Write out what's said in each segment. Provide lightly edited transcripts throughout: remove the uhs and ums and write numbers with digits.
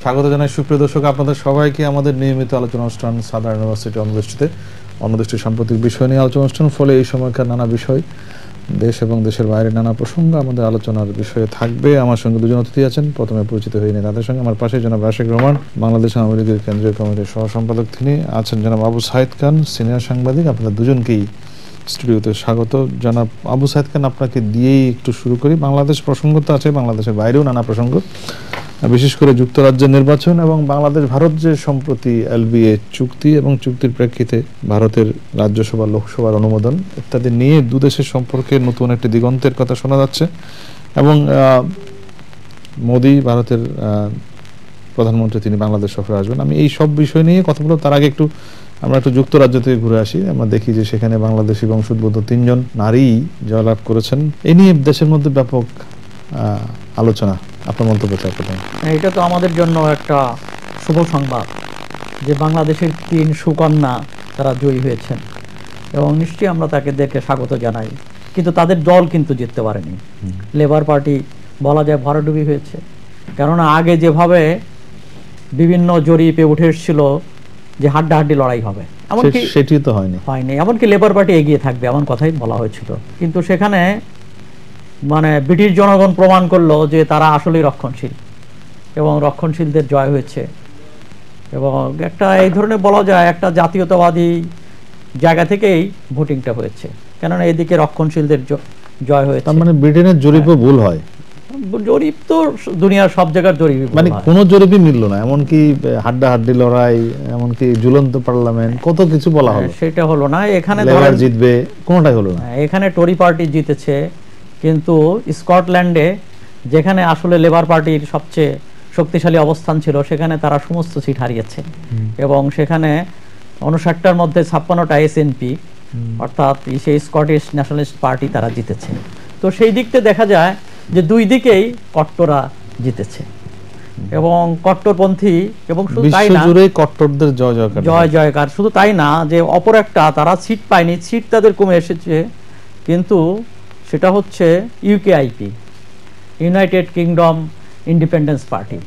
স্বাগত জানাই সুপ্রিয় দর্শক, আপনাদের সবাইকে আমাদের নিয়মিত আলোচনা অনুষ্ঠান সাধারণ ইউনিভার্সিটি অনদৃষ্টি সাম্প্রতিক বিষয় নিয়ে আলোচনা অনুষ্ঠান। ফলে এই সময়কার নানা বিষয়, দেশ এবং দেশের বাইরে নানা প্রসঙ্গ আমাদের আলোচনার বিষয়ে থাকবে। আমার সঙ্গে দুজন অতিথি আছেন, প্রথমে পরিচিত হয়ে নিই তাদের সঙ্গে। আমার পাশে জনাব রাশেক রহমান, বাংলাদেশ আওয়ামী লীগের কেন্দ্রীয় কমিটির সহ সম্পাদক। তিনি আছেন জনাব আবু সাইদ খান, সিনিয়র সাংবাদিক। আপনাদের দুজনকেই স্টুডিওতে স্বাগত। জনাব আবু সাইদ খান, আপনাকে দিয়েই একটু শুরু করি। বাংলাদেশ প্রসঙ্গ তো আছে, বাংলাদেশের বাইরেও নানা প্রসঙ্গ, বিশেষ করে যুক্তরাজ্যের নির্বাচন এবং বাংলাদেশ ভারত যে সম্প্রতি এলবিএ চুক্তি এবং চুক্তির প্রেক্ষিতে ভারতের রাজ্যসভা লোকসভার অনুমোদন ইত্যাদি নিয়ে দুদেশের সম্পর্কে নতুন একটি দিগন্তের কথা শোনা যাচ্ছে। এবং মোদি ভারতের প্রধানমন্ত্রী, তিনি বাংলাদেশ সফরে আসবেন। আমি এই সব বিষয় নিয়ে কথা বলবো। তার আগে আমরা একটু যুক্তরাজ্য থেকে ঘুরে আসি। আমরা দেখি যে সেখানে বাংলাদেশি বংশোদ্ভূত 3 জন নারী জয়লাভ করেছেন। এ নিয়ে দেশের মধ্যে ব্যাপক আলোচনা। আপনার মন্তব্য চাই প্রথমে। এটা তো আমাদের জন্য একটা শুভ সংবাদ যে বাংলাদেশের 3 সুকন্যা তারা জয়ী হয়েছেন এবং নিশ্চয়ই আমরা তাদেরকে স্বাগত জানাই। কিন্তু তাদের দল কিন্তু জিততে পারেনি। লেবার পার্টি বলা যায় ভরাডুবি হয়েছে, কেননা আগে যেভাবে বিভিন্ন জরিপে উঠে এসেছিল যে হাড্ডাহাড্ডি লড়াই হবে, এমনকি সেটি তো হয়নি, এমনকি লেবার পার্টি এগিয়ে থাকবে এমন কথাই বলা হয়েছিল। কিন্তু সেখানে ব্রিটিশ জনগণ প্রমাণ করলো যে তারা আসলেই রক্ষণশীল এবং রক্ষণশীলদের জয় হয়েছে। এবং একটা এই ধরনের বলা যায় একটা জাতীয়তাবাদী জায়গা থেকেই ভোটিংটা হয়েছে, কেননা এদিকে রক্ষণশীলদের জয় হয়েছে। তার মানে ব্রিটেনের জরিপও ভুল হয়? জরিপ তো দুনিয়ার সব জায়গার জরিপ, কোনো জরিপই মিলল না। এমনকি হাড্ডাহাড্ডি লড়াই, এমনকি ঝুলন্ত পার্লামেন্ট, কত কিছু বলা হলো, সেটা হলো না। এখানে লেবার জিতবে, কোনোটাই হলো না। এখানে টরি পার্টি জিতেছে, কিন্তু স্কটল্যান্ডে যেখানে আসলে লেবার পার্টির সবচেয়ে শক্তিশালী অবস্থান ছিল সেখানে তারা সমস্ত সিট হারিয়েছে এবং সেখানে 59টার মধ্যে 56টা এসএনপি অর্থাৎ সেই স্কটিশ ন্যাশনালিস্ট পার্টি তারা জিতেছে। তো সেই দিক থেকে দেখা যায় যে দুই দিকেই কট্টররা জিতেছে এবং কট্টরপন্থী, এবং শুধু তাই না, কট্টরদের জয় জয়কার। শুধু তাই না, যে অপর একটা তারা সিট পায়নি, সিট তাদের কমে এসেছে, কিন্তু সেটা হচ্ছে ইউকেআইপি, ইউনাইটেড কিংডম ইন্ডিপেন্ডেন্স পার্টি।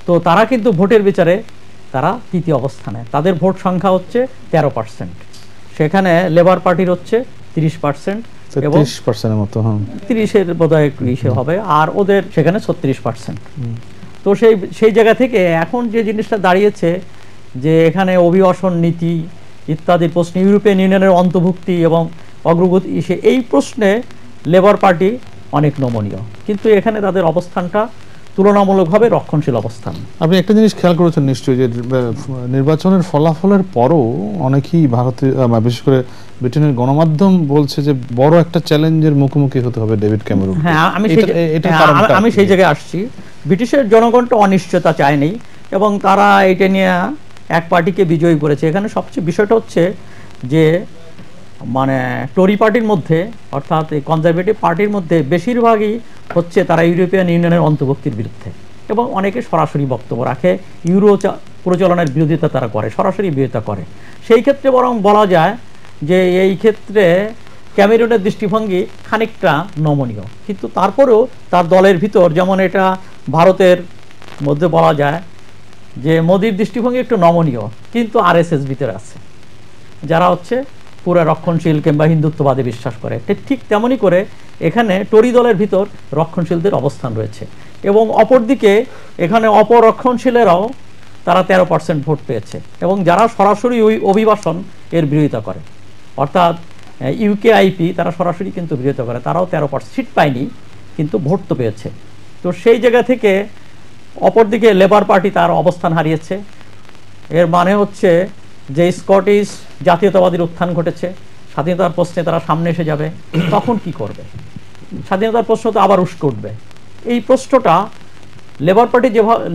তো তারা কিন্তু ভোটের বিচারে তারা 3য় অবস্থানে, তাদের ভোট সংখ্যা হচ্ছে 13%। সেখানে লেবার পার্টির হচ্ছে 30% এবং 30%-এর মতো, 30-এর বোধহয় ইসে হবে, আর ওদের সেখানে 36%। তো সেই জায়গা থেকে এখন যে জিনিসটা দাঁড়িয়েছে যে এখানে অভিবাসন নীতি ইত্যাদি প্রশ্ন, ইউরোপিয়ান ইউনিয়নের অন্তর্ভুক্তি এবং অগ্রগতি, এই প্রশ্নে লেবার পার্টি অনেক নমনীয়, কিন্তু এখানে তাদের অবস্থানটা তুলনামূলকভাবে রক্ষণশীল অবস্থান। আপনি একটা জিনিস খেয়াল করেছেন নিশ্চয়ই, যে নির্বাচনের ফলাফলের পরও অনেকেই ভারতীয়, বিশেষ করে ব্রিটেনের গণমাধ্যম বলছে যে বড় একটা চ্যালেঞ্জের মুখোমুখি হতে হবে ডেভিড ক্যামেরন। হ্যাঁ, আমি সেই জায়গায় আসছি। ব্রিটিশের জনগণটা অনিশ্চয়তা চায়নি এবং তারা এটা নিয়ে এক পার্টিকে বিজয়ী করেছে। এখানে সবচেয়ে বিষয়টা হচ্ছে যে টরি পার্টির মধ্যে অর্থাৎ এই কনজারভেটিভ পার্টির মধ্যে বেশিরভাগই হচ্ছে তারা ইউরোপিয়ান ইউনিয়নের অন্তর্ভুক্তির বিরুদ্ধে এবং অনেকে সরাসরি বক্তব্য রাখে, ইউরো প্রচলনের বিরোধিতা তারা করে, সরাসরি বিরোধিতা করে। সেই ক্ষেত্রে বরং বলা যায় যে এই ক্ষেত্রে ক্যামেরনের দৃষ্টিভঙ্গি খানিকটা নমনীয়, কিন্তু তারপরেও তার দলের ভিতর, যেমন এটা ভারতের মধ্যে বলা যায় যে মোদির দৃষ্টিভঙ্গি একটু নমনীয়, কিন্তু আরএসএস ভিতরে আছে যারা হচ্ছে পুরো রক্ষণশীল কিংবা হিন্দুত্ববাদে বিশ্বাস করে। ঠিক তেমনই করে এখানে টরি দলের ভিতর রক্ষণশীলদের অবস্থান রয়েছে এবং অপরদিকে এখানে অপরক্ষণশীলেরাও তারা 13% ভোট পেয়েছে এবং যারা সরাসরি ওই অভিবাসন এর বিরোধিতা করে, অর্থাৎ ইউকেআইপি, তারা সরাসরি কিন্তু বিরোধিতা করে, তারাও 13% সিট পায়নি, কিন্তু ভোট তো পেয়েছে। তো সেই জায়গা থেকে অপরদিকে লেবার পার্টি তার অবস্থান হারিয়েছে। এর মানে হচ্ছে যে স্কটিশ জাতীয়তাবাদীর উত্থান ঘটেছে, স্বাধীনতার প্রশ্নে তারা সামনে এসে যাবে, তখন কি করবে? স্বাধীনতার প্রশ্ন তো আবার উস্কে উঠবে। এই প্রশ্নটা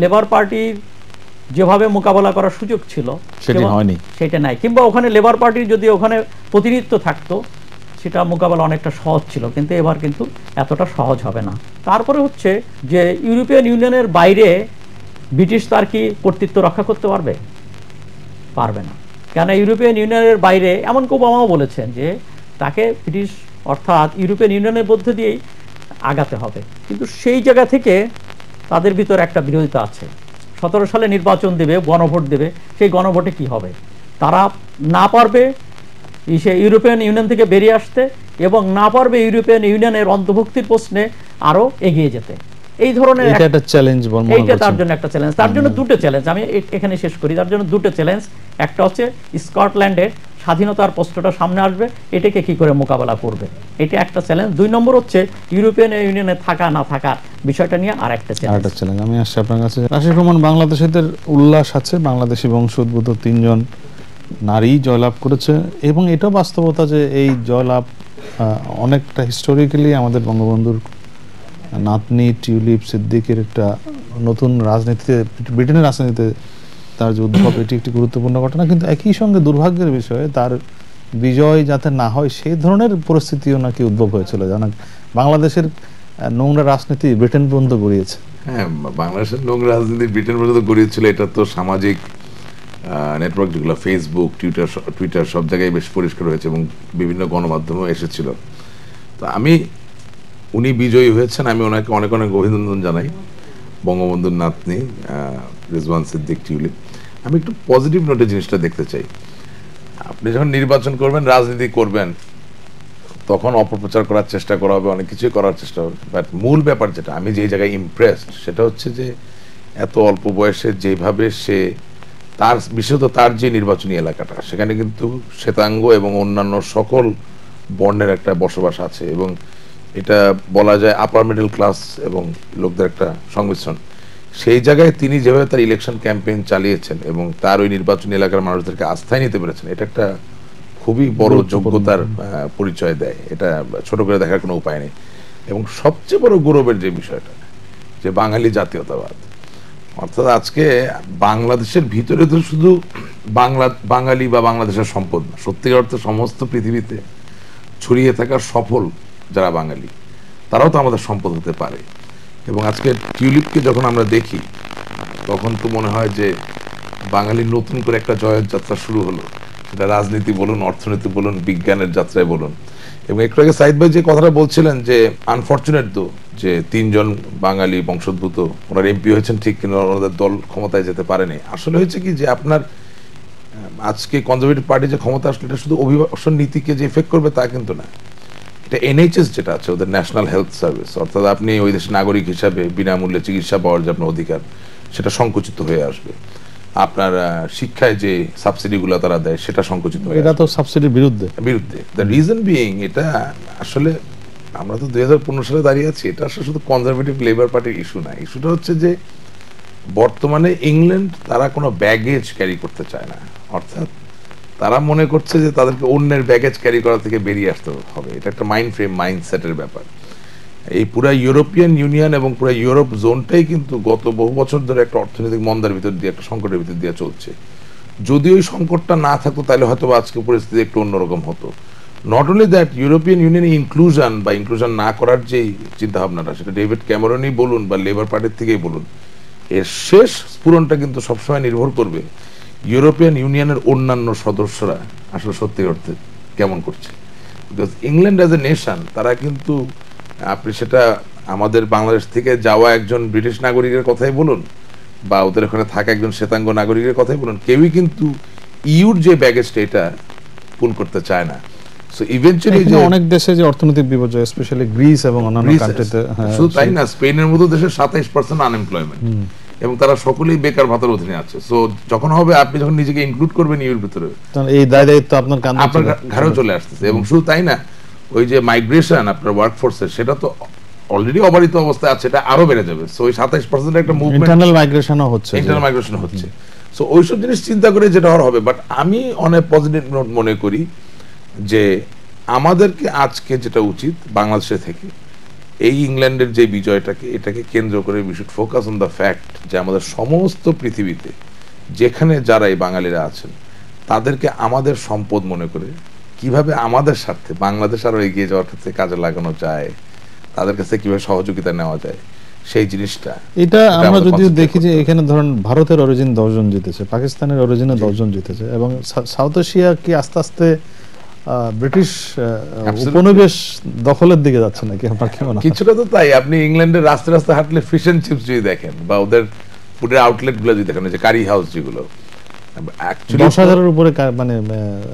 লেবার পার্টির যেভাবে মোকাবেলা করার সুযোগ ছিল সেটা নাই, কিংবা ওখানে লেবার পার্টির যদি ওখানে প্রতিনিধিত্ব থাকতো সেটা মোকাবেলা অনেকটা সহজ ছিল, কিন্তু এবার কিন্তু এতটা সহজ হবে না। তারপরে হচ্ছে যে ইউরোপিয়ান ইউনিয়নের বাইরে ব্রিটিশ তার কি কর্তৃত্ব রক্ষা করতে পারবে না, কেন ইউরোপিয়ান ইউনিয়নের বাইরে, এমনকি ওবামাও বলেছেন যে তাকে ব্রিটিশ অর্থাৎ ইউরোপিয়ান ইউনিয়নের মধ্যে দিয়েই আগাতে হবে। কিন্তু সেই জায়গা থেকে তাদের ভিতর একটা বিরোধিতা আছে, 17 সালে নির্বাচন দেবে, গণভোট দেবে, সেই গণভোটে কি হবে? তারা না পারবে সে ইউরোপিয়ান ইউনিয়ন থেকে বেরিয়ে আসতে এবং না পারবে ইউরোপিয়ান ইউনিয়নের অন্তর্ভুক্তির প্রশ্নে আরো এগিয়ে যেতে। এই ধরনের একটা চ্যালেঞ্জ, এইটা তার জন্য একটা চ্যালেঞ্জ। তার জন্য দুটো চ্যালেঞ্জ, আমি এখানে শেষ করি। তার জন্য দুটো চ্যালেঞ্জ, একটা হচ্ছে স্কটল্যান্ডের স্বাধীনতার প্রশ্নটা সামনে আসবে, এটাকে কি করে মোকাবেলা করবে, এটা একটা চ্যালেঞ্জ। 2 নম্বর হচ্ছে ইউরোপিয়ান ইউনিয়নে থাকা না থাকার বিষয়টা নিয়ে আর একটা চ্যালেঞ্জ। আমি আসছি আপনার কাছে। রাশিদ রহমান, বাংলাদেশিদের উল্লাস আছে, বাংলাদেশি বংশোদ্ভূত 3 জন নারী জয়লাভ করেছে এবং এটা বাস্তবতা যে এই জয়লাভ অনেকটা হিস্টোরিক্যালি আমাদের বঙ্গবন্ধুর নাতনি টিউলিপ সিদ্দিকের একটা নতুন রাজনীতিতে, ব্রিটেনের রাজনীতিতে তার যে উদ্ভব, এটি একটি গুরুত্বপূর্ণ ঘটনা। কিন্তু একই সঙ্গে দুর্ভাগ্যের বিষয়ে তার বিজয় যাতে না হয় সেই ধরনের পরিস্থিতিও নাকি উদ্ভব হয়েছিল। জানান, বাংলাদেশের নোংরা রাজনীতি ব্রিটেন পর্যন্ত গড়িয়েছে। হ্যাঁ, বাংলাদেশের নোংরা রাজনীতি ব্রিটেন পর্যন্ত গড়িয়েছিল, এটা তো সামাজিক নেটওয়ার্ক যেগুলো ফেসবুক, টুইটার সব জায়গায় বেশ পরিষ্কার হয়েছে এবং বিভিন্ন গণমাধ্যমেও এসেছিল। তো উনি বিজয়ী হয়েছেন, আমি ওনাকে অনেক অনেক অভিনন্দন জানাই। বঙ্গবন্ধুর নাতনি রিজওয়ান সিদ্দিক টিউলিপ। আমি একটু পজিটিভ নোটে জিনিসটা দেখতে চাই। আপনি যখন নির্বাচন করবেন, রাজনীতি করবেন, তখন অপপ্রচার করার চেষ্টা করা হবে, অনেক কিছুই করার চেষ্টা হবে, বাট মূল ব্যাপার যেটা, আমি যে জায়গায় ইমপ্রেসড সেটা হচ্ছে যে এত অল্প বয়সে যেভাবে সে তার, বিশেষত তার যে নির্বাচনী এলাকাটা, সেখানে কিন্তু শ্বেতাঙ্গ এবং অন্যান্য সকল বর্ণের একটা বসবাস আছে এবং এটা বলা যায় আপার মিডল ক্লাস এবং লোকদের একটা সংমিশ্রণ। সেই জায়গায় তিনি যেভাবে তার ইলেকশন ক্যাম্পেইন চালিয়েছেন এবং তার ওই নির্বাচনী এলাকার মানুষদেরকে আস্থায় নিতে পেরেছেন, এটা একটা খুবই বড় যোগ্যতার পরিচয় দেয়। এটা ছোট করে দেখার কোনো উপায় নেই। এবং সবচেয়ে বড় গৌরবের যে বিষয়টা, যে বাঙালি জাতীয়তাবাদ, অর্থাৎ আজকে বাংলাদেশের ভিতরে তো শুধু বাঙালি বা বাংলাদেশের সম্পদ না, সত্যিকার অর্থে সমস্ত পৃথিবীতে ছড়িয়ে থাকা সফল যারা বাঙালি, তারাও তো আমাদের সম্পদ হতে পারে। এবং আজকে টিউলিপকে যখন আমরা দেখি, তখন তো মনে হয় যে বাঙালির নতুন করে একটা জয়ের যাত্রা শুরু হলো। সেটা রাজনীতি বলুন, অর্থনীতি বলুন, বিজ্ঞানের যাত্রায় বলুন। এবং একটু আগে সাইদ ভাই যে কথাটা বলছিলেন যে আনফর্চুনেট তো যে 3 জন বাঙালি বংশোদ্ভূত ওনার এমপি হয়েছেন ঠিক, কিন্তু ওনাদের দল ক্ষমতায় যেতে পারেনি। আসলে হয়েছে কি যে আপনার আজকে কনজারভেটিভ পার্টি যে ক্ষমতা আসলে, এটা শুধু অভিবাসন নীতিকে যে এফেক্ট করবে তা কিন্তু না। এটা NHS যেটা আছে, ওদের ন্যাশনাল হেলথ সার্ভিস, অর্থাৎ আপনি ওই দেশের নাগরিক হিসাবে বিনামূল্যে চিকিৎসা পাওয়ার যে আপনার অধিকার, সেটা সংকুচিত হয়ে আসবে। আপনার শিক্ষায় যে সাবসিডিগুলো তারা দেয়, সেটা সংকুচিত হয়ে, এটা তো সাবসিডির বিরুদ্ধে। দ্য রিজন বিইং, এটা আসলে আমরা তো 2015 সালে দাঁড়িয়ে আছি, এটা আসলে শুধু কনজারভেটিভ লেবার পার্টির ইস্যু না। ইস্যুটা হচ্ছে যে বর্তমানে ইংল্যান্ড তারা কোনো ব্যাগেজ ক্যারি করতে চায় না, অর্থাৎ তারা মনে করছে যে তাদেরকে অন্যের ব্যাগেজ ক্যারি করা থেকে বেরিয়ে আসতে হবে। এটা একটা মাইন্ড ফ্রেম, মাইন্ডসেটের ব্যাপার। এই পুরা ইউরোপিয়ান ইউনিয়ন এবং পুরো ইউরোপ জোনটাই কিন্তু গত বহু বছর ধরে একটা অর্থনৈতিক মন্দার ভিতর দিয়ে, একটা সংকটের ভিতর দিয়ে চলছে। যদি ওই সংকটটা না থাকতো তাহলে হয়তো আজকে পরিস্থিতি একটু অন্যরকম হতো। নট অনলি দ্যাট, ইউরোপিয়ান ইউনিয়নে ইনক্লুশন বা ইনক্লুশন না করার যে চিন্তাভাবনাটা, সেটা ডেভিড ক্যামেরনই বলুন বা লেবার পার্টির থেকেই বলুন, এর শেষ স্ফুরণটা কিন্তু সবসময় নির্ভর করবে ইউরোপিয়ান ইউনিয়নের অন্যান্য সদস্যরা আসলে সত্যি অর্থে কেমন করছে। Because England as a nation, তারা কিন্তু, আপনি সেটা আমাদের বাংলাদেশ থেকে যাওয়া একজন ব্রিটিশ নাগরিকের কথাই বলুন বা ওদের ওখানে থাকা একজন শ্বেতাঙ্গ নাগরিকের কথাই বলুন, কেউই কিন্তু ইউর যে ব্যাগেজটা এটা পুল করতে চায় না। সো ইভেন্চুয়ালি যে অনেক দেশে যে অর্থনৈতিক বিপর্যয়, স্পেশালি গ্রিস এবং অন্যান্য কান্ট্রিতে, শুধু তাই না, স্পেনের মতো দেশের 27% আনএমপ্লয়মেন্ট এবং তারা সকলেই বেকার ভাতার অধীনে আছে। সো যখন হবে, আপনি যখন নিজেকে ইনক্লুড করবেন ইউর ভিতরে, এই দায়-দায়িত্ব আপনার ঘাড়েও চলে আসতেছে। এবং শুধু তাই না, ওই যে মাইগ্রেশন আপনার ওয়ার্কফোর্সের, সেটা তো অলরেডি অবারিত অবস্থায় আছে, এটা আরো বেড়ে যাবে। সো ওই 27% একটা মুভমেন্ট, ইন্টারনাল মাইগ্রেশনও হচ্ছে, ইন্টারনাল মাইগ্রেশন হচ্ছে। সো ওইসব জিনিস চিন্তা করে যেটা হবে। বাট আমি অনেক পজিটিভ নোট মনে করি যে আমাদেরকে আজকে যেটা উচিত, বাংলাদেশে থেকে এই ইংল্যান্ডের যে বিজয়টাকে, এটাকে কেন্দ্র করে we should focus on the fact যে আমাদের সমস্ত পৃথিবীতে যেখানে যারা এই বাঙালিরা আছেন, তাদেরকে আমাদের সম্পদ মনে করে কিভাবে আমাদের স্বার্থে বাংলাদেশ আরো এগিয়ে যাওয়ার ক্ষেত্রে কাজে লাগানো যায়, তাদের কাছে কিভাবে সহযোগিতা নেওয়া যায়, সেই জিনিসটা। এটা আমরা যদিও দেখি যে এখানে ধরেন ভারতের অরিজিন 10 জন জিতেছে, পাকিস্তানের অরিজিনে 10 জন জিতেছে, এবং সাউথ এশিয়া কি আস্তে আস্তে ব্রিটিশ উপনিবেশ দখলের দিকে যাচ্ছে নাকি? আপনার কি মনে হয়? কিছুটা তো তাই। আপনি ইংল্যান্ডের রাস্তায় রাস্তায় হাঁটলে ফিশ এন্ড চিপস যদি দেখেন, বা ওদের ফুডের আউটলেট গুলো যদি দেখেন, যে কারি হাউস যেগুলো, অ্যাকচুয়ালি 10,000-এর উপরে মানে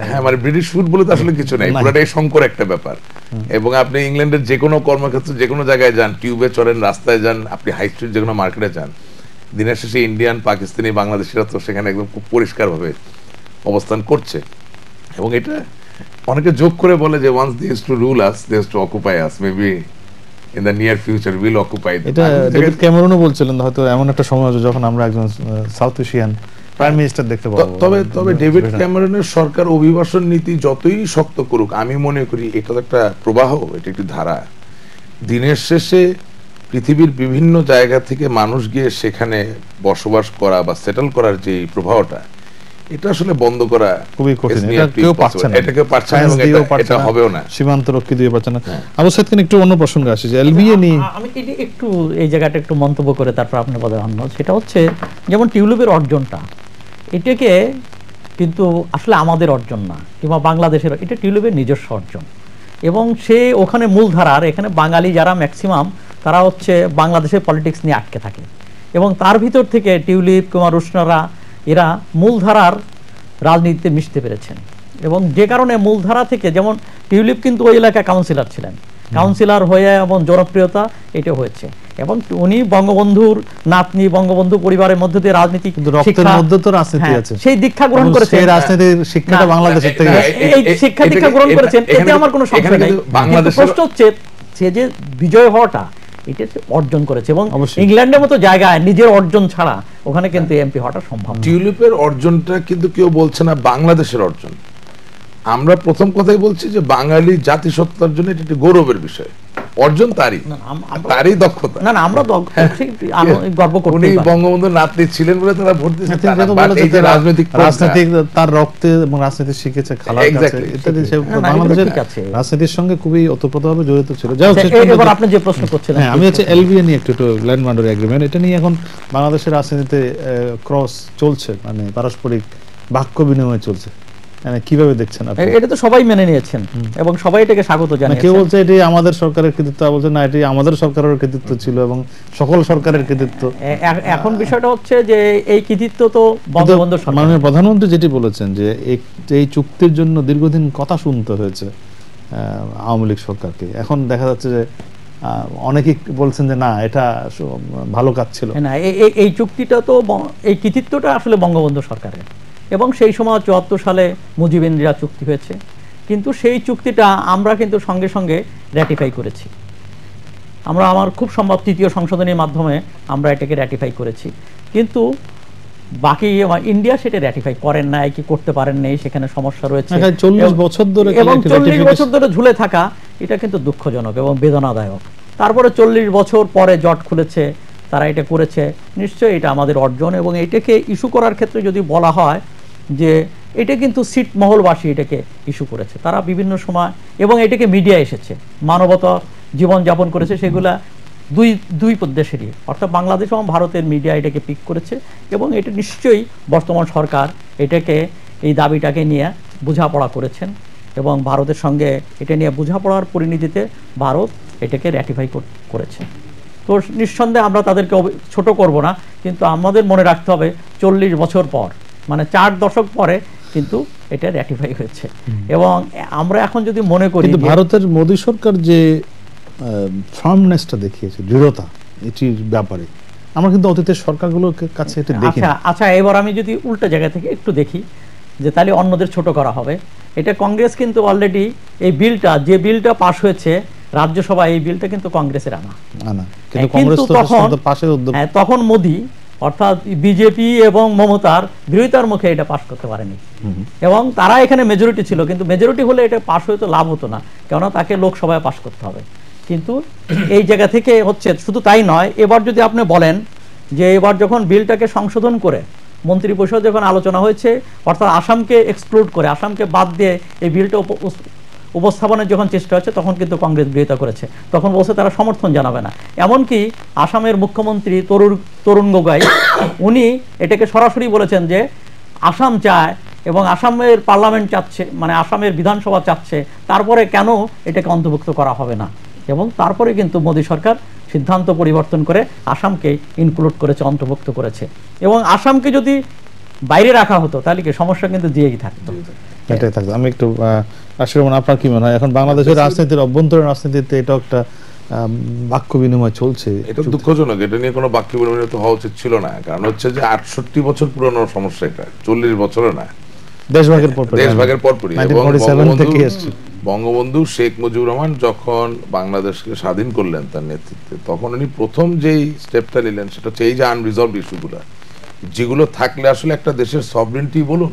হ্যাঁ, মানে ব্রিটিশ ফুড বলে তো আসলে কিছু নাই, পুরোটাই সংকর একটা ব্যাপার। এবং আপনি ইংল্যান্ডের যে কোনো কর্মক্ষেত্রে যে কোনো জায়গায় যান, টিউবে চড়েন, রাস্তায় যান, আপনি হাই স্ট্রিট যে কোনো মার্কেটে যান, দিনের শেষে ইন্ডিয়ান, পাকিস্তানি, বাংলাদেশিরা তো সেখানে একদম খুব পরিষ্কারভাবে অবস্থান করছে। এবং এটা অনেকে যোগ করে বলে যে once they use to rule us, they use to occupy us, maybe in the near future will occupy. এটা ডেভিড ক্যামেরনও বলছিলেন হয়তো এমন একটা সময় হবে যখন আমরা একজন সাউথ এশিয়ান প্রাইম মিনিস্টার দেখতে পাবো। তবে ডেভিড ক্যামেরনের সরকার অভিবাসন নীতি যতই শক্ত করুক, আমি মনে করি এটা তো একটা প্রবাহ, এটা একটি ধারা। দিনের শেষে পৃথিবীর বিভিন্ন জায়গা থেকে মানুষ গিয়ে সেখানে বসবাস করা বা সেটেল করার যে প্রবাহটা, এটা আসলে বন্ধ করা খুবই কঠিন। এটা কেউ পারছে না, এটা কেউ পারছে না এবং এটা হবেও না। সীমান্ত রক্ষী দিয়ে পারছে না। আবু সাইদ খান, একটু অন্য প্রসঙ্গে আসি, যে এলবিএ নিয়ে আমি একটু এই জায়গাটা একটু মন্তব্য করে তারপর আপনি বলেন অন্য। সেটা হচ্ছে যেমন টিউলিপের অর্জনটা, এটাকে কিন্তু আসলে আমাদের অর্জন না, কিংবা বাংলাদেশের, এটা টিউলিপের নিজস্ব অর্জন। এবং সে ওখানে মূলধারার, এখানে বাঙালি যারা ম্যাক্সিমাম, তারা হচ্ছে বাংলাদেশের পলিটিক্স নিয়ে আটকে থাকে। এবং তার ভিতর থেকে টিউলিপ কিংবা রুশনারা এরা মূলধারার রাজনীতিতে মিশতে পেরেছেন। এবং যে কারণে মূলধারা থেকে, যেমন টিউলিপ কিন্তু ওই এলাকায় কাউন্সিলর ছিলেন, কাউন্সিলর হয়ে এবং জনপ্রিয়তা এটা হয়েছে। এবং উনি বঙ্গবন্ধুর নাতনি, বঙ্গবন্ধু পরিবারের মধ্যে দিয়ে রাজনীতি, রক্তের মধ্যে তো রাজনীতি আছে, সেই দীক্ষা গ্রহণ করেছেন, সেই রাজনীতির শিক্ষাটা বাংলাদেশের থেকে, এই শিক্ষা দীক্ষা গ্রহণ করেছেন, এতে আমার কোনো সংশয় নেই। কিন্তু প্রশ্ন হচ্ছে সে যে বিজয় হওয়াটা, এটা অর্জন করেছে। এবং ইংল্যান্ডের মতো জায়গায় নিজের অর্জন ছাড়া ওখানে কিন্তু এমপি হওয়াটা সম্ভব না। টিউলিপের অর্জনটা কিন্তু কেউ বলছে না বাংলাদেশের অর্জন। আমরা প্রথম কথাই বলছি যে বাঙালি জাতিসত্তার জন্য এটা একটি গৌরবের বিষয়, অর্জন তারই দক্ষতা। না, আমরা গর্ব করি। উনি বঙ্গবন্ধুর নাতনি ছিলেন বলে তারা ভোট দিয়েছে। রাজনৈতিক তার রক্তে এবং রাজনীতি শিখেছে, খালার কাছে ইত্যাদি, বাংলাদেশের রাজনীতির সঙ্গে খুবই ওতপ্রোতভাবে জড়িত ছিল। এবার আপনি যে প্রশ্ন করছিলেন, আমি হচ্ছে এলবিএ নিয়ে একটু ল্যান্ড বাউন্ডারি এগ্রিমেন্ট, এটা নিয়ে এখন বাংলাদেশের রাজনীতিতে ক্রস চলছে, মানে পারস্পরিক বাক্য বিনিময় চলছে, কিভাবে দেখছেন আপনি? এটা তো সবাই মেনে নিয়েছেন এবং সবাই এটাকে স্বাগত জানিয়েছেন। কেউ বলছে এটি আমাদের সরকারের কৃতিত্ব, বলছে না এটি আমাদের সরকারের কৃতিত্ব ছিল এবং সকল সরকারের কৃতিত্ব। এখন বিষয়টা হচ্ছে যে এই কৃতিত্ব তো বঙ্গবন্ধু সরকার। মাননীয় প্রধানমন্ত্রী যেটি বলেছেন যে এই চুক্তির জন্য দীর্ঘদিন কথা শুনতে হয়েছে আওয়ামী লীগ সরকারকে, এখন দেখা যাচ্ছে যে অনেকেই বলছেন যে না, এটা ভালো কাজ ছিল না। এই চুক্তিটা তো, এই কৃতিত্বটা আসলে বঙ্গবন্ধু সরকারের। এবং সেই সময় 74 সালে মুজিব-ইন্দিরা চুক্তি হয়েছে, কিন্তু সেই চুক্তিটা আমরা কিন্তু সঙ্গে সঙ্গে র্যাটিফাই করেছি। আমার খুব সম্ভব ৩য় সংশোধনীর মাধ্যমে আমরা এটাকে র্যাটিফাই করেছি। কিন্তু বাকি ইন্ডিয়া সেটা র্যাটিফাই করেন নাই, কি করতে পারেন নাই, সেখানে সমস্যা রয়েছে। 40 বছর ধরে, এবং 40 বছর ধরে ঝুলে থাকা, এটা কিন্তু দুঃখজনক এবং বেদনাদায়ক। তারপরে 40 বছর পরে জট খুলেছে, তারা এটা করেছে, নিশ্চয়ই এটা আমাদের অর্জন। এবং এটাকে ইস্যু করার ক্ষেত্রে যদি বলা হয় যে এটা কিন্তু সিট মহলবাসী এটাকে ইস্যু করেছে, তারা বিভিন্ন সময়, এবং এটাকে মিডিয়া এসেছে, মানবতা জীবনযাপন করেছে, সেগুলা দুই দেশেরই, অর্থাৎ বাংলাদেশ এবং ভারতের মিডিয়া এটাকে পিক করেছে। এবং এটা নিশ্চয়ই বর্তমান সরকার এটাকে, এই দাবিটাকে নিয়ে বোঝাপড়া করেছেন এবং ভারতের সঙ্গে এটা নিয়ে বোঝাপড়ার পরিণতিতে ভারত এটাকে র্যাটিফাই করেছে। তো নিঃসন্দেহে আমরা তাদেরকে ছোট করব না, কিন্তু আমাদের মনে রাখতে হবে 40 বছর পর, মানে 4 দশক পরে কিন্তু এটা র্যাটিফাই হয়েছে। এবং আমরা এখন যদি মনে করি, ভারতের মোদী সরকার যে ফার্মনেসটা দেখিয়েছে, দৃঢ়তা এটির ব্যাপারে, আমরা কিন্তু অতীতের সরকারগুলোর কাছে এটা দেখি। আচ্ছা, এবার আমি যদি উল্টা জায়গা থেকে একটু দেখি, যে তাহলে অন্যদের ছোট করা হবে। এটা কংগ্রেস কিন্তু অলরেডি এই বিলটা, যে বিলটা পাশ হয়েছে রাজ্যসভায়, এই বিলটা কিন্তু কংগ্রেসের আনা, কিন্তু তখন মোদি অর্থাৎ বিজেপি এবং মমতার বিরোধিতার মুখে এটা পাশ করতে পারেনি। এবং তারা এখানে মেজরিটি ছিল, কিন্তু মেজরিটি হলে এটা পাশ হয়তো লাভ হতো না, কেননা তাকে লোকসভায় পাশ করতে হবে। কিন্তু এই জায়গা থেকে হচ্ছে, শুধু তাই নয়, এবার যদি আপনি বলেন যে এবার যখন বিলটাকে সংশোধন করে মন্ত্রিপরিষদ যখন আলোচনা হয়েছে, অর্থাৎ আসামকে এক্সক্লুড করে, আসামকে বাদ দিয়ে এই বিলটা উপস্থাপনের যখন চেষ্টা হচ্ছে, তখন কিন্তু কংগ্রেস বিরোধিতা করেছে। তখন বলছে তারা সমর্থন জানাবে না। এমনকি আসামের মুখ্যমন্ত্রী তরুণ গগৈ, উনি এটাকে সরাসরি বলেছেন যে আসাম চায় এবং আসামের পার্লামেন্ট চাচ্ছে, মানে আসামের বিধানসভা চাচ্ছে, তারপরে কেন এটাকে অন্তর্ভুক্ত করা হবে না। এবং তারপরে কিন্তু মোদী সরকার সিদ্ধান্ত পরিবর্তন করে আসামকে ইনক্লুড করেছে, অন্তর্ভুক্ত করেছে। এবং আসামকে যদি বাইরে রাখা হতো তাহলে কি সমস্যা কিন্তু দিয়েই থাকতো, এটাই থাকতো। আমি একটু আশিরুমান, আপনার কি মনে হয় এখন বাংলাদেশের রাজনীতির অভ্যন্তরীণ রাজনীতিতে এটা একটা বাক্য বিনিময় চলছে? এটা দুঃখজনক, এটা নিয়ে কোনো বাক্য বিনিময় তো হওয়া উচিত ছিল না। কারণ হচ্ছে যে 68 বছর পুরনো সমস্যা, এটা 40 বছরও না, দেশভাগের পরপরই। বঙ্গবন্ধু শেখ মুজিবুর রহমান যখন বাংলাদেশকে স্বাধীন করলেন তার নেতৃত্বে, তখন উনি প্রথম যেই স্টেপটা নিলেন সেটা হচ্ছে এই যে আনরিজলভড ইস্যুগুলো, যেগুলো থাকলে আসলে একটা দেশের সভরেনিটি বলুন,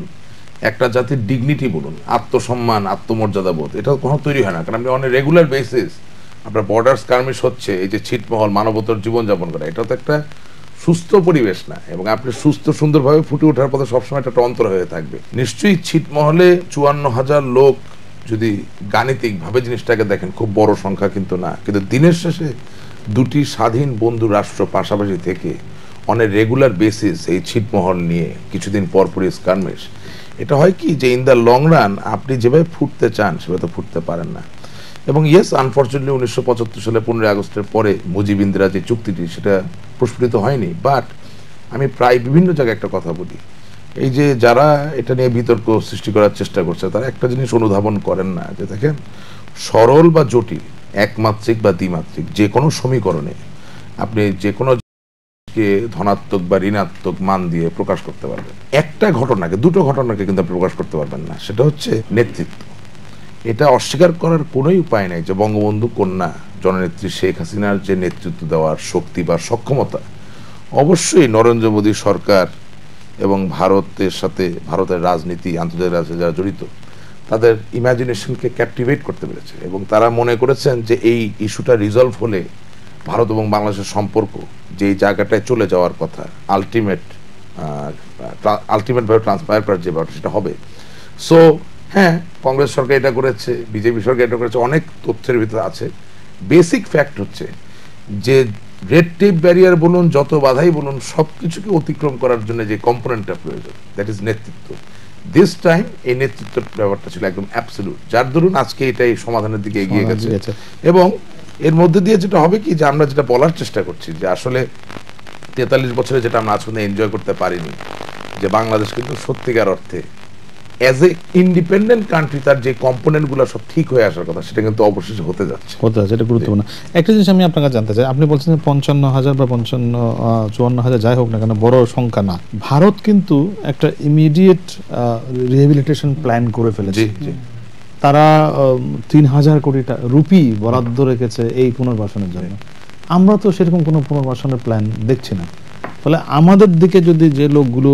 একটা জাতির ডিগনিটি বলুন, আত্মসম্মান, আত্মমর্যাদা বোধ, এটা কখনো তৈরি হয় না। কারণ আপনি অনেক রেগুলার বেসিস আপনার বর্ডার স্কার্মিশ হচ্ছে, এই যে ছিটমহল মানবতার জীবনযাপন করা, এটা তো একটা সুস্থ পরিবেশ না। এবং আপনি সুস্থ সুন্দরভাবে ফুটে ওঠার পথে সবসময় একটা অন্তর হয়ে থাকবে। নিশ্চয়ই ছিটমহলে 54,000 লোক যদি গাণিতিকভাবে জিনিসটাকে দেখেন খুব বড় সংখ্যা কিন্তু না, কিন্তু দিনের শেষে দুটি স্বাধীন বন্ধু রাষ্ট্র পাশাপাশি থেকে অনেক রেগুলার বেসিস এই ছিটমহল নিয়ে কিছুদিন পরপরই স্কার্মিশ, এটা হয় কি যে ইন দ্য লং রান আপনি যেভাবে ফুটতে চান সেভাবে তো ফুটতে পারেন না। এবং ইয়েস, আনফর্চুনেটলি 1975 সালে 15 আগস্টের পরে মুজিব ইন্দিরা যে চুক্তিটি সেটা প্রস্ফুটিত হয়নি। বাট আমি প্রায় বিভিন্ন জায়গায় একটা কথা বলি, এই যে যারা এটা নিয়ে বিতর্ক সৃষ্টি করার চেষ্টা করছে তারা একটা জিনিস অনুধাবন করেন না, যে দেখেন সরল বা জটিল, একমাত্রিক বা দ্বিমাত্রিক যে কোনো সমীকরণে আপনি যে কোনো ধনাত্মক বা ঋণাত্মক মান দিয়ে প্রকাশ করতে পারবেন। একটা ঘটনাকে, দুটো ঘটনাকে কিন্তু আপনি প্রকাশ করতে পারবেন না, সেটা হচ্ছে নেতৃত্ব। এটা অস্বীকার করার কোনোই উপায় নেই যে বঙ্গবন্ধু কন্যা জননেত্রী শেখ হাসিনার যে নেতৃত্ব দেওয়ার শক্তি বা সক্ষমতা, অবশ্যই নরেন্দ্র মোদী সরকার এবং ভারতের সাথে, ভারতের রাজনীতি, আন্তর্জাতিক রাজনীতি যারা জড়িত, তাদের ইমাজিনেশনকে ক্যাপটিভেট করতে পেরেছে। এবং তারা মনে করেছেন যে এই ইস্যুটা রিজলভ হলে ভারত এবং বাংলাদেশের সম্পর্ক যেই জায়গাটায় চলে যাওয়ার কথা, আলটিমেটভাবে ট্রান্সপায়ার করার যে ব্যাপারটা সেটা হবে। সো হ্যাঁ, কংগ্রেস সরকার এটা করেছে, বিজেপি সরকার এটা করেছে, অনেক তথ্যের ভিতরে আছে। বেসিক ফ্যাক্ট হচ্ছে যে রেড টেপ ব্যারিয়ার বলুন, যত বাধাই বলুন, সব কিছুকে অতিক্রম করার জন্য যে কম্পোনেন্টটা প্রয়োজন, দ্যাট ইজ নেতৃত্ব। দিস টাইম এই নেতৃত্বের ব্যাপারটা ছিল একদম অ্যাবসলিউট, যার দরুন আজকে এটা এই সমাধানের দিকে এগিয়ে গেছে। এবং এর মধ্যে দিয়ে যেটা হবে কি, যে আমরা যেটা বলার চেষ্টা করছি যে আসলে 43 বছরে যেটা আমরা আসলে এনজয় করতে পারিনি, যে বাংলাদেশ কিন্তু সত্যিকার অর্থে অ্যাজ এ ইন্ডিপেন্ডেন্ট কান্ট্রি তার যে কম্পোনেন্টগুলো সব ঠিক হয়ে আসার কথা, সেটা কিন্তু অবশেষে হতে যাচ্ছে। এটা গুরুত্বপূর্ণ একটা জিনিস। আমি আপনার কাছে জানতে চাই, আপনি বলছেন 55,000 বা 54,000 যাই হোক না কেন, বড় সংখ্যা না। ভারত কিন্তু একটা ইমিডিয়েট রিহ্যাবিলিটেশন প্ল্যান করে ফেলেছে। তারা 3,000 কোটি রুপি বরাদ্দ রেখেছে এই পুনর্বাসনের জন্য। আমরা তো সেরকম কোনো পুনর্বাসনের প্ল্যান দেখছি না। ফলে আমাদের দিকে যদি যে লোকগুলো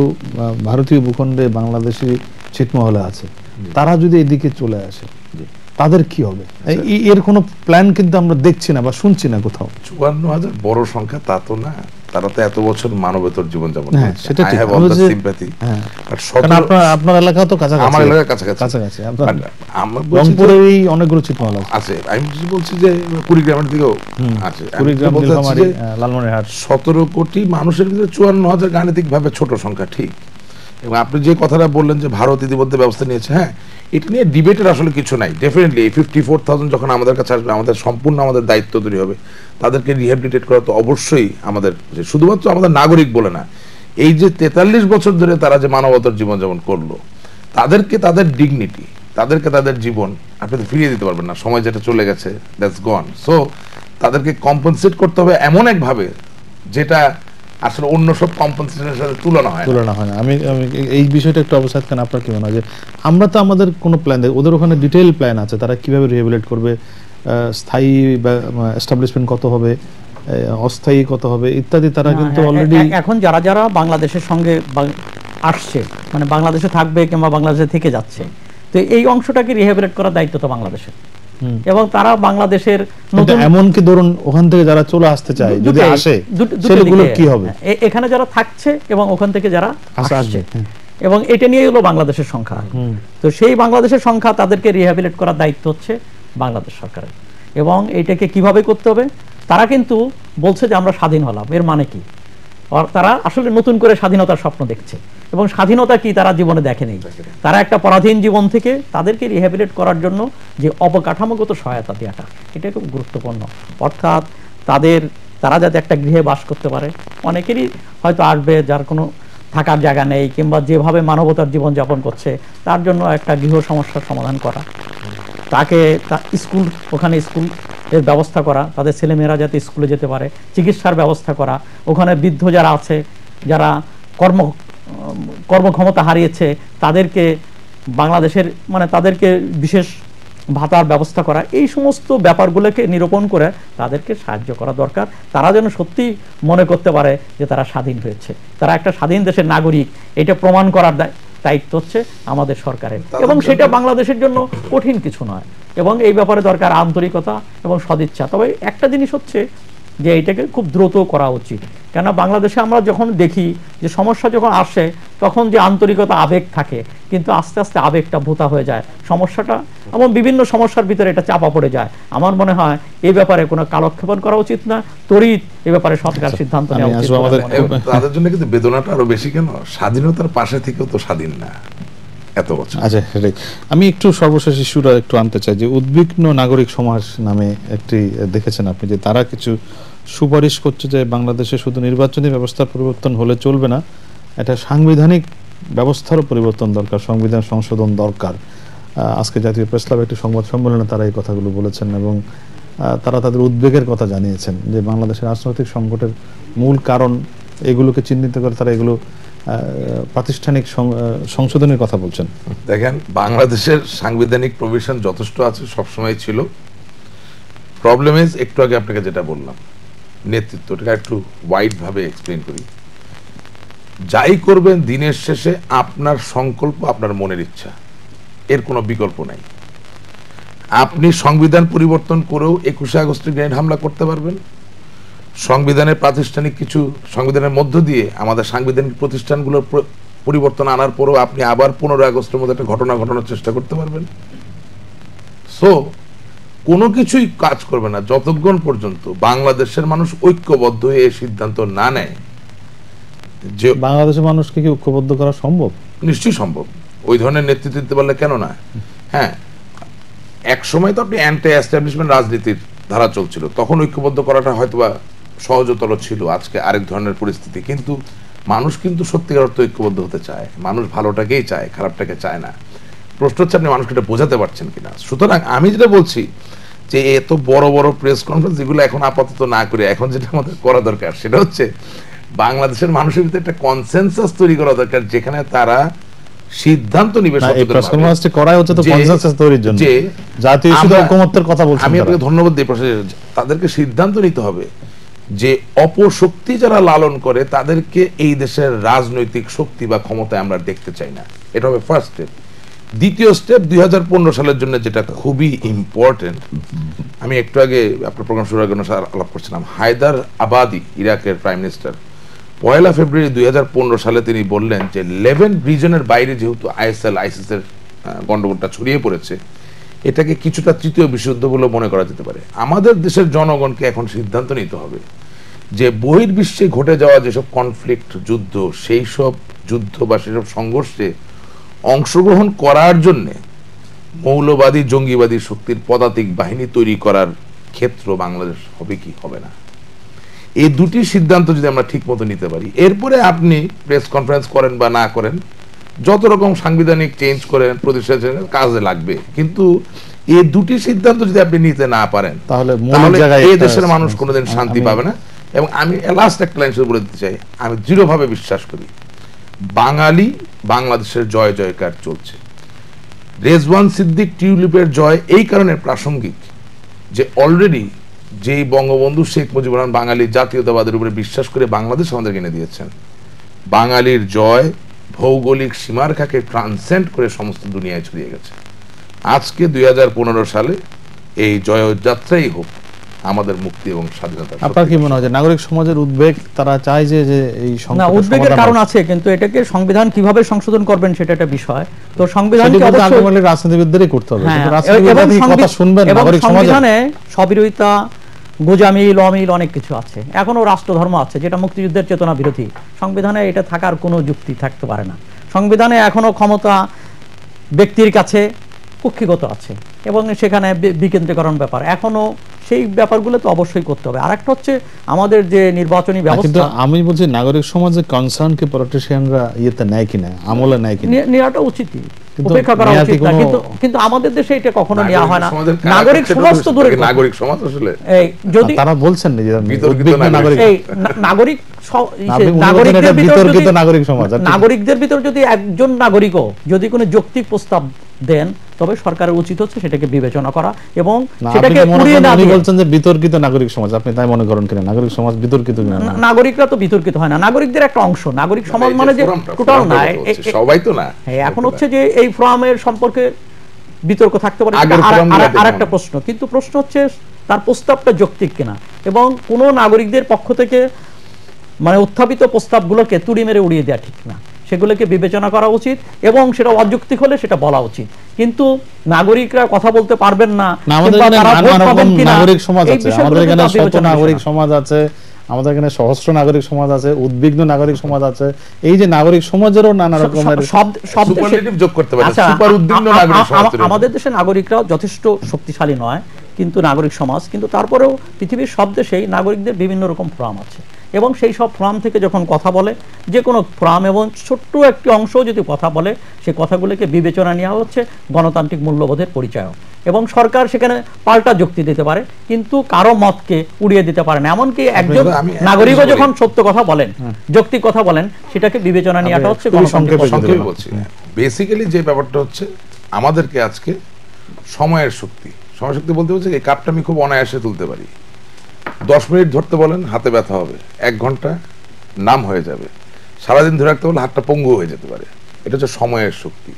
ভারতীয় ভূখণ্ডে বাংলাদেশি ছিটমহলে আছে, তারা যদি এদিকে চলে আসে, তাদের কি হবে? এর কোনো প্ল্যান কিন্তু আমরা দেখছি না বা শুনছি না কোথাও। 54,000 বড় সংখ্যা তা তো না, তারা তো এত বছর মানবেতর জীবনযাপন করেছে। সেটা ঠিক, আপনার এলাকা তো কাছাকাছি, আমার এলাকার কাছাকাছি, রংপুরেরই অনেকগুলো ছিটমহল আছে। আমি বলছি যে কুড়িগ্রামের দিকেও আছে, কুড়িগ্রাম, লালমনিরহাট। 17 কোটি মানুষের ভিতরে 54,000 গাণিতিক ভাবে ছোট সংখ্যা, ঠিক। এবং আপনি যে কথাটা বললেন যে ভারত ইতিমধ্যে ব্যবস্থা নিয়েছে, হ্যাঁ, এটা নিয়ে ডিবেটের আসলে কিছু নাই। ডেফিনেটলি এই 54,000 যখন আমাদের কাছে আসবে, আমাদের সম্পূর্ণ আমাদের দায়িত্ব তৈরি হবে তাদেরকে রিহ্যাবিলিটেট করা। তো অবশ্যই আমাদের, শুধুমাত্র আমাদের নাগরিক বলে না, এই যে 43 বছর ধরে তারা যে মানবতার জীবনযাপন করলো, তাদেরকে তাদের ডিগনিটি, তাদেরকে তাদের জীবন আপনি তো ফিরিয়ে দিতে পারবেন না, সময় যেটা চলে গেছে দ্যাটস গন। সো তাদেরকে কম্পেনসেট করতে হবে এমন একভাবে যেটা আসলে অন্য সব কম্পেনসেশনের সাথে তুলনা হয় না। আমি এই বিষয়টা একটু অবসাদ কেন, আপনার কি মনে হয় যে আমরা তো আমাদের কোনো প্ল্যান দেই, ওদের ওখানে ডিটেইল প্ল্যান আছে, তারা কিভাবে রিহ্যাবিলিটেট করবে, স্থায়ী এস্টাবলিশমেন্ট কত হবে, অস্থায়ী কত হবে ইত্যাদি, তারা কিন্তু অলরেডি এখন যারা যারা বাংলাদেশের সঙ্গে আসছে, মানে বাংলাদেশে থাকবে কিংবা বাংলাদেশে থেকে যাচ্ছে, তো এই অংশটাকে রিহ্যাবিলিটেট করার দায়িত্ব তো বাংলাদেশের। এবং তারা বাংলাদেশের এমনকি ধরুন ওখান থেকে যারা চলে আসতে চায়, যদি আসে, সেগুলো কি হবে, এখানে যারা থাকছে এবং ওখান থেকে যারা আসছে, এবং এটা নিয়ে হলো বাংলাদেশের সংখ্যা। তো সেই বাংলাদেশের সংখ্যা, তাদেরকে রিহ্যাবিলিটেট করার দায়িত্ব হচ্ছে বাংলাদেশ সরকারের। এবং এইটাকে কিভাবে করতে হবে, তারা কিন্তু বলছে যে আমরা স্বাধীন হলাম, এর মানে কি? তারা আসলে নতুন করে স্বাধীনতার স্বপ্ন দেখছে, এবং স্বাধীনতা কি তারা জীবনে দেখেনি। তারা একটা পরাধীন জীবন থেকে তাদেরকে রিহ্যাবিলিটেট করার জন্য যে অবকাঠামোগত সহায়তা দেওয়াটা, এটা খুব গুরুত্বপূর্ণ। অর্থাৎ তাদের তারা যাতে একটা গৃহে বাস করতে পারে। অনেকেরই হয়তো আসবে যার কোনো থাকার জায়গা নেই, কিংবা যেভাবে মানবতার জীবনযাপন করছে তার জন্য একটা গৃহ সমস্যার সমাধান করা, তাকে স্কুল, ওখানে স্কুল এর ব্যবস্থা করা, তাদের ছেলেমেয়েরা যাতে স্কুলে যেতে পারে, চিকিৎসার ব্যবস্থা করা, ওখানে বৃদ্ধ যারা আছে, যারা কর্মক্ষমতা হারিয়েছে, তাদেরকে বাংলাদেশের মানে তাদেরকে বিশেষ ভাতার ব্যবস্থা করা, এই সমস্ত ব্যাপারগুলোকে নিরূপণ করে তাদেরকে সাহায্য করা দরকার। তারা যেন সত্যি মনে করতে পারে যে তারা স্বাধীন হয়েছে, তারা একটা স্বাধীন দেশের নাগরিক, এটা প্রমাণ করার দায়িত্ব হচ্ছে আমাদের সরকারের, এবং সেটা বাংলাদেশের জন্য কঠিন কিছু নয়, এবং এই ব্যাপারে দরকার আন্তরিকতা এবং সদিচ্ছা। তবে একটা জিনিস হচ্ছে যে এইটাকে খুব দ্রুত করা উচিত, কেন বাংলাদেশে আমরা যখন দেখি যে সমস্যা যখন আসে তখন যে আন্তরিকতা, আবেগ থাকে, কিন্তু আস্তে আস্তে আবেগটা ভোতা হয়ে যায় সমস্যাটা, এবং বিভিন্ন সমস্যার ভিতরে এটা চাপা পড়ে যায়। আমার মনে হয় এই ব্যাপারে কোনো কালক্ষেপণ করা উচিত না, তড়িৎ এই ব্যাপারে সরকার সিদ্ধান্ত নেওয়া উচিত। তাদের জন্য কিন্তু বেদনাটা আরো বেশি, কেন স্বাধীনতার পাশে থেকেও তো স্বাধীন না এত বছর। আচ্ছা, আমি একটু সর্বশেষ ইস্যুটা একটু আনতে চাই যে উদ্বিগ্ন নাগরিক সমাজ নামে একটি দেখেছেন আপনি, যে তারা কিছু সুপারিশ করছে যে বাংলাদেশে শুধু নির্বাচনী ব্যবস্থার পরিবর্তন হলে চলবে না, এটা সাংবিধানিক ব্যবস্থারও পরিবর্তন দরকার, সংবিধান সংশোধন দরকার। আজকে জাতীয় প্রেস ক্লাবে একটি সংবাদ সম্মেলনে তারা এই কথাগুলো বলেছেন, এবং তারা তাদের উদ্বেগের কথা জানিয়েছেন যে বাংলাদেশের রাজনৈতিক সংকটের মূল কারণ এগুলোকে চিহ্নিত করে তারা এগুলো প্রাতিষ্ঠানিক সংশোধনের কথা বলছেন। দেখেন, বাংলাদেশের সাংবিধানিক প্রভিশন যথেষ্ট আছে, সবসময় ছিল। প্রবলেম ইজ, একটু আগে আপনাকে যেটা বললাম, নেতৃত্বটা একটু ওয়াইড ভাবে এক্সপ্লেইন করি। যাই করবেন দিনের শেষে আপনার সংকল্প, আপনার মনের ইচ্ছা, এর কোনো বিকল্প নাই। আপনি সংবিধান পরিবর্তন করেও 21শে আগস্টের গ্রেনেড হামলা করতে পারবেন, সংবিধানের প্রাতিষ্ঠানিক কিছু সংবিধানের মধ্য দিয়ে আমাদের সাংবিধানিক প্রতিষ্ঠানগুলোর পরিবর্তন আনার পরেও আপনি আবার 15 আগস্টের মধ্যে একটা ঘটনা ঘটানোর চেষ্টা করতে পারবেন। সো কোনো কিছুই কাজ করবে না যতক্ষণ পর্যন্ত বাংলাদেশের মানুষ ঐক্যবদ্ধ হয়ে এই সিদ্ধান্ত না নেয়। যে বাংলাদেশের মানুষকে কি ঐক্যবদ্ধ করা সম্ভব? নিশ্চয়ই সম্ভব, ওই ধরনের নেতৃত্ব দিতে পারলে কেন না। হ্যাঁ, এক সময় তো আপনি অ্যান্টি এস্টাবলিশমেন্ট রাজনীতির ধারা চলছিল, তখন ঐক্যবদ্ধ করাটা হয়তোবা সহজতর ছিল, আজকে আরেক ধরনের পরিস্থিতি। কিন্তু মানুষ কিন্তু সত্যিকার অর্থে ঐক্যবদ্ধ হতে চায়, মানুষ ভালোটাকেই চায়, খারাপটাকে চায় না। প্রশ্ন হচ্ছে আপনি মানুষকে এটা বোঝাতে পারছেন কিনা। সুতরাং আমি যেটা বলছি যে এত বড় বড় প্রেস কনফারেন্স এগুলো এখন আপাতত না করে, এখন যেটা আমাদের করা দরকার সেটা হচ্ছে বাংলাদেশের মানুষের ভিতরে একটা কনসেনসাস তৈরি করা দরকার, যেখানে তারা সিদ্ধান্ত নিবে। আমি আপনাকে ধন্যবাদ দিই, তাদেরকে সিদ্ধান্ত নিতে হবে যে অপশক্তি যারা লালন করে তাদেরকে এই দেশের রাজনৈতিক শক্তি বা ক্ষমতায় আমরা দেখতে চাই না। এটা হবে ফার্স্ট স্টেপ। দ্বিতীয় স্টেপ 2015 সালের জন্য যেটা খুবই ইম্পর্টেন্ট, আমি একটু আগে আপনার প্রোগ্রাম শুরু আগে আলাপ করছিলাম, হায়দার আবাদি ইরাকের প্রাইম মিনিস্টার 1 ফেব্রুয়ারি 2015 সালে তিনি বললেন যে লেভেন্ট রিজনের বাইরে যেহেতু আইসিস এর গন্ডগোলটা ছড়িয়ে পড়েছে, এটাকে কিছুটা তৃতীয় বিশ্বযুদ্ধ বলে মনে করা যেতে পারে। আমাদের দেশের জনগণকে এখন সিদ্ধান্ত নিতে হবে যে বহির্বিশ্বে ঘটে যাওয়া যেসব কনফ্লিক্ট, যুদ্ধ, সেই সব যুদ্ধ বা সেসব সংঘর্ষে অংশগ্রহণ করার জন্যে মৌলবাদী জঙ্গিবাদী শক্তির পদাতিক বাহিনী তৈরি করার ক্ষেত্র বাংলাদেশ হবে কি হবে না, এই দুটি সিদ্ধান্ত যদি আমরা ঠিক মতো নিতে পারি, এরপরে আপনি প্রেস কনফারেন্স করেন বা না করেন, যত রকম সাংবিধানিক চেঞ্জ করেন, প্রতিষ্ঠান কাজে লাগবে, কিন্তু এই দুটি সিদ্ধান্ত যদি আপনি নিতে না পারেন তাহলে এই দেশের মানুষ কোনোদিন শান্তি পাবে না। এবং আমি লাস্ট একটা লাইন বলে দিতে চাই, আমি দৃঢ়ভাবে বিশ্বাস করি বাঙালি বাংলাদেশের জয় জয়কার চলছে। রেজওয়ান সিদ্দিক টিউলিপের জয় এই কারণে প্রাসঙ্গিক যে অলরেডি যেই বঙ্গবন্ধু শেখ মুজিবুর রহমান বাঙালি জাতীয়তাবাদের উপরে বিশ্বাস করে বাংলাদেশ আমাদের কিনে দিয়েছেন, বাঙালির জয় ভৌগোলিক সীমারেখাকে ট্রান্সেন্ড করে সমস্ত দুনিয়ায় ছড়িয়ে গেছে। আজকে 2015 সালে এই জয়যাত্রাই হোক আমাদের মুক্তি এবং স্বাধীনতা। আপনার কি মনে হয় যে নাগরিক সমাজের উদ্বেগ, তারা চায় যে এই উদ্বেগের কারণ আছে, কিন্তু এটাকে সংবিধান কিভাবে সংশোধন করবেন সেটা একটা বিষয়। তো সংবিধানকে অবশ্যই রাজনীতিবিদদেরই করতে হবে, সংবিধানে স্ববিরোধিতা, গোজামিল, অমিল অনেক কিছু আছে। এখনো রাষ্ট্রধর্ম আছে যেটা মুক্তিযুদ্ধের চেতনা বিরোধী। সংবিধানে এটা থাকার কোনো যুক্তি থাকতে পারে না। সংবিধানে এখনো ক্ষমতা ব্যক্তির কাছে কক্ষিগত আছে এবং সেখানে বিকেন্দ্রীকরণ ব্যাপার এখনো সেই ব্যাপারগুলো তো অবশ্যই করতে হবে। আর একটা হচ্ছে আমাদের যে নির্বাচনী ব্যবস্থা, কিন্তু আমি বলছি নাগরিক সমাজের কনসার্ন কি পলিটিশিয়ানরা ইয়েতে নেয় কিনা, আমলে নেয় কিনা, নেওয়াটা উচিতই, উপেক্ষা করা উচিত না। কিন্তু আমাদের দেশে এটা কখনো নেওয়া হয় না। নাগরিক সমাজ তো দূরে, নাগরিক সমাজ আসলে যদি তারা বলছেন যে নাগরিকদের ভিতর যদি একজন নাগরিকও যদি কোনো যৌক্তিক প্রস্তাব দেন, তবে সরকারের উচিত হচ্ছে সেটাকে বিবেচনা করা এবং সেটাকে উড়িয়ে না দিয়ে। বলছেন যে বিতর্কিত নাগরিক সমাজ, আপনি তাই মনে করেন কিনা? নাগরিক সমাজ বিতর্কিত কিনা? নাগরিকরা তো বিতর্কিত হয় না, নাগরিকদের একটা অংশ। নাগরিক সমাজ মানে যে টোটাল না, সবাই তো না। এখন হচ্ছে যে এই ফোরামের সম্পর্কে বিতর্ক থাকতে পারে, আরেকটা প্রশ্ন। কিন্তু প্রশ্ন হচ্ছে তার প্রস্তাবটা যৌক্তিক কিনা, এবং কোন নাগরিকদের পক্ষ থেকে মানে উত্থাপিত প্রস্তাবগুলোকে তুড়ি মেরে উড়িয়ে দেওয়া ঠিক না, সেগুলোকে বিবেচনা করা উচিত এবং সেটা অযৌক্তিক হলে সেটা বলা উচিত। কিন্তু নাগরিকরা কথা বলতে পারবেন না, নাগরিক সমাজ আছে, আমাদের এখানে শত নাগরিক সমাজ আছে, আমাদের এখানে সহস্র নাগরিক সমাজ আছে, উদ্বিগ্ন নাগরিক সমাজ আছে। এই যে নাগরিক সমাজেরও নানা রকমের সুপারলেটিভ যোগ করতে পারে, সুপার উদ্বিগ্ন নাগরিক সমাজ। আমাদের দেশে নাগরিকরাও যথেষ্ট শক্তিশালী নয় কিন্তু নাগরিক সমাজ, কিন্তু তারপরেও পৃথিবীর সব দেশেই নাগরিকদের বিভিন্ন রকম ফোরাম আছে এবং সেই সব ফোরাম থেকে যখন কথা বলে, যে কোনো ফোরাম এবং ছোট্ট একটি অংশ যদি কথা বলে, সেই কথাগুলোকে বিবেচনা নেওয়া হচ্ছে গণতান্ত্রিক মূল্যবোধের পরিচয়। এবং সরকার সেখানে পাল্টা যুক্তি দিতে পারে, কিন্তু কারো মতকে উড়িয়ে দিতে পারে না। এমনকি একজন নাগরিকও যখন সত্য কথা বলেন, যৌক্তিক কথা বলেন, সেটাকে বিবেচনা নেওয়াটা হচ্ছে গণতান্ত্রিক। বেসিক্যালি যে ব্যাপারটা হচ্ছে, আমাদেরকে আজকে সময়ের শক্তি, সময় শক্তি বলতে হচ্ছে এই কাপটা আমি খুব অনায়াসে তুলতে পারি। 10 মিনিট ধরতে বলেন, হাতে ব্যথা হবে, 1 ঘন্টা নাম হয়ে যাবে, সারাদিন ধরে রাখতে বলে হাতটা পঙ্গু হয়ে যেতে পারে। এটা হচ্ছে সময়ের শক্তি।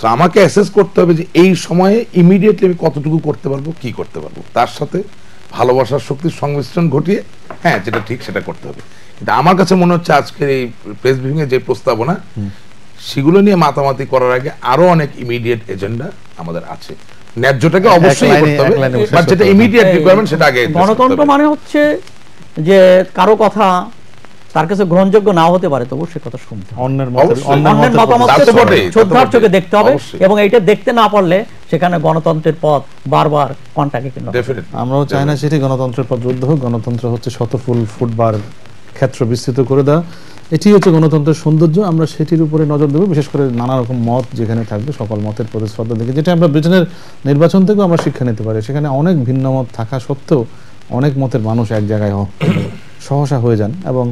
তো আমাকে অ্যাসেস করতে হবে যে এই সময়ে ইমিডিয়েটলি আমি কতটুকু করতে পারবো, কি করতে পারবো, তার সাথে ভালোবাসার শক্তির সংমিশ্রণ ঘটিয়ে হ্যাঁ যেটা ঠিক সেটা করতে হবে। কিন্তু আমার কাছে মনে হচ্ছে আজকের এই প্রেস ব্রিফিং এর যে প্রস্তাবনা, সেগুলো নিয়ে মাতামাতি করার আগে আরো অনেক ইমিডিয়েট এজেন্ডা আমাদের আছে। ন্যায্যটাকে অবশ্যই করতে হবে, বাট যেটা ইমিডিয়েট রিকোয়ারমেন্ট সেটা আগে। গণতন্ত্র মানে হচ্ছে যে কারো কথা তার কাছে গ্রহণযোগ্য নাও হতে পারে, তবু সে কথা শুনতে হবে, অন্যের মতামতকে শ্রদ্ধার চোখে দেখতে হবে এবং এইটা দেখতে না পারলে সেখানে গণতন্ত্রের পথ বারবার কন্টাকে কিনা। আমরাও চাই না সেটি গণতন্ত্রের পথ রুদ্ধ হোক। গণতন্ত্র হচ্ছে শতফুল ফুটবার ক্ষেত্র বিস্তৃত করে দেওয়া, এটি হচ্ছে গণতন্ত্রের সৌন্দর্য। আমরা সেটির উপরে নজর দেবো, বিশেষ করে নানা রকম মত যেখানে থাকবে, সকল মতের প্রতি শ্রদ্ধা দেখে, যেটা আমরা ব্রিটেনের নির্বাচন থেকেও আমরা শিক্ষা নিতে পারি। সেখানে অনেক ভিন্ন মত থাকা সত্ত্বেও অনেক মতের মানুষ এক জায়গায় সহসা হয়ে যান এবং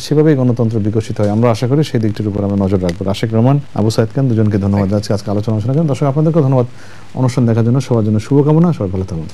সেভাবেই গণতন্ত্র বিকশিত হয়। আমরা আশা করি সেই দিকটির উপর আমরা নজর রাখবো। আশিক রহমান, আবু সাইদ খান, দুজনকে ধন্যবাদ জানাচ্ছি আজকে আলোচনা শোনার জন্য। দর্শক আপনাদেরকে ধন্যবাদ অনুষ্ঠান দেখার জন্য। সবার জন্য শুভকামনা, সবাই ভালো থাকুন।